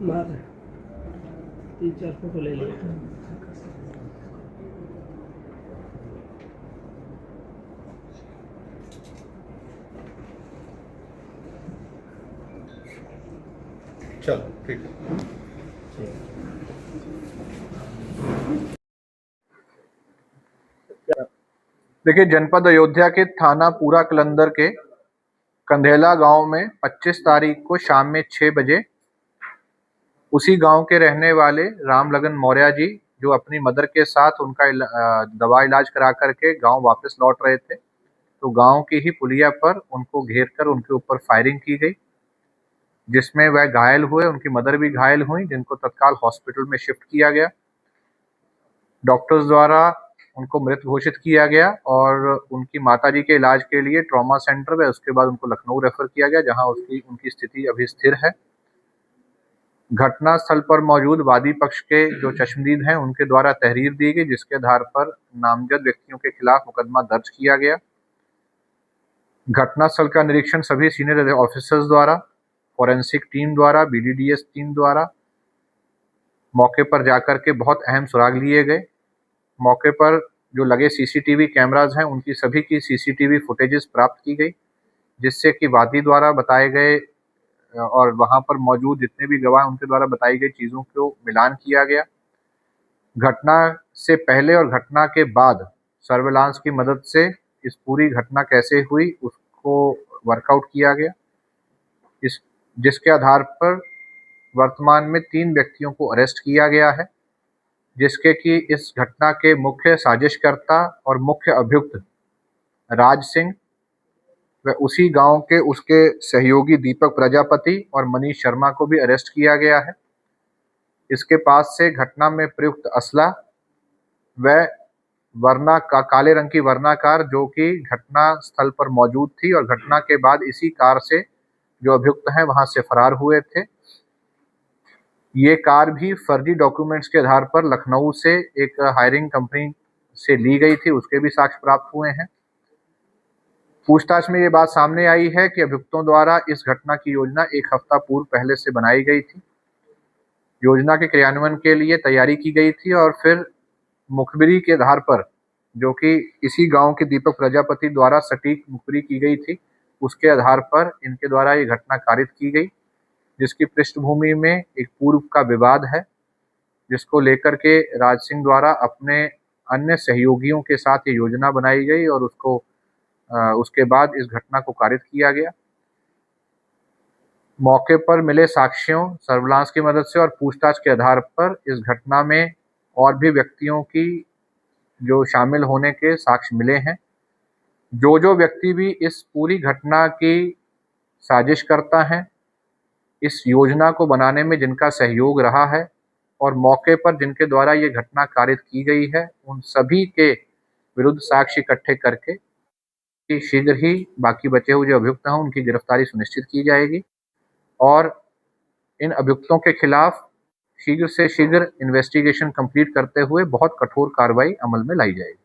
मार 3-4 फोटो ले लिया। चलो ठीक है। देखिए, जनपद अयोध्या के थाना पूरा कलंदर के कंधेला गांव में 25 तारीख को शाम में 6 बजे उसी गांव के रहने वाले रामलगन मौर्य जी, जो अपनी मदर के साथ उनका दवा इलाज करा करके गांव वापस लौट रहे थे, तो गांव की ही पुलिया पर उनको घेर कर उनके ऊपर फायरिंग की गई, जिसमें वह घायल हुए। उनकी मदर भी घायल हुई, जिनको तत्काल हॉस्पिटल में शिफ्ट किया गया। डॉक्टर्स द्वारा उनको मृत घोषित किया गया और उनकी माताजी के इलाज के लिए ट्रॉमा सेंटर में, उसके बाद उनको लखनऊ रेफर किया गया, जहां उनकी स्थिति अभी स्थिर है। घटना स्थल पर मौजूद वादी पक्ष के जो चश्मदीद हैं, उनके द्वारा तहरीर दी गई, जिसके आधार पर नामजद व्यक्तियों के खिलाफ मुकदमा दर्ज किया गया। घटना स्थल का निरीक्षण सभी सीनियर ऑफिसर्स द्वारा, फॉरेंसिक टीम द्वारा, बीडीडीएस टीम द्वारा मौके पर जाकर के बहुत अहम सुराग लिए गए। मौके पर जो लगे सीसीटीवी कैमराज हैं, उनकी सभी की सीसीटीवी फुटेजेस प्राप्त की गई, जिससे कि वादी द्वारा बताए गए और वहां पर मौजूद जितने भी गवाह उनके द्वारा बताई गई चीजों को मिलान किया गया। घटना से पहले और घटना के बाद सर्विलांस की मदद से इस पूरी घटना कैसे हुई उसको वर्कआउट किया गया, जिसके आधार पर वर्तमान में 3 व्यक्तियों को अरेस्ट किया गया है, जिसके कि इस घटना के मुख्य साजिशकर्ता और मुख्य अभियुक्त राज सिंह व उसी गांव के उसके सहयोगी दीपक प्रजापति और मनीष शर्मा को भी अरेस्ट किया गया है। इसके पास से घटना में प्रयुक्त असला व काले रंग की वर्णाकार, जो कि घटना स्थल पर मौजूद थी और घटना के बाद इसी कार से जो अभियुक्त हैं वहां से फरार हुए थे। ये कार भी फर्जी डॉक्यूमेंट्स के आधार पर लखनऊ से एक हायरिंग कंपनी से ली गई थी, उसके भी साक्ष्य प्राप्त हुए हैं। पूछताछ में ये बात सामने आई है कि अभियुक्तों द्वारा इस घटना की योजना 1 हफ्ता पूर्व पहले से बनाई गई थी। योजना के क्रियान्वयन के लिए तैयारी की गई थी और फिर मुखबिरी के आधार पर, जो कि इसी गांव के दीपक प्रजापति द्वारा सटीक मुखबिरी की गई थी, उसके आधार पर इनके द्वारा ये घटना कारित की गई, जिसकी पृष्ठभूमि में एक पूर्व का विवाद है, जिसको लेकर के राज सिंह द्वारा अपने अन्य सहयोगियों के साथ ये योजना बनाई गई और उसके बाद इस घटना को कारित किया गया। मौके पर मिले साक्ष्यों, सर्विलांस की मदद से और पूछताछ के आधार पर इस घटना में और भी व्यक्तियों की जो शामिल होने के साक्ष्य मिले हैं। जो व्यक्ति भी इस पूरी घटना की साजिश करता है, इस योजना को बनाने में जिनका सहयोग रहा है और मौके पर जिनके द्वारा ये घटना कारित की गई है, उन सभी के विरुद्ध साक्ष्य इकट्ठे करके शीघ्र ही बाकी बचे हुए जो अभियुक्त हैं उनकी गिरफ्तारी सुनिश्चित की जाएगी और इन अभियुक्तों के खिलाफ शीघ्र से शीघ्र इन्वेस्टिगेशन कंप्लीट करते हुए बहुत कठोर कार्रवाई अमल में लाई जाएगी।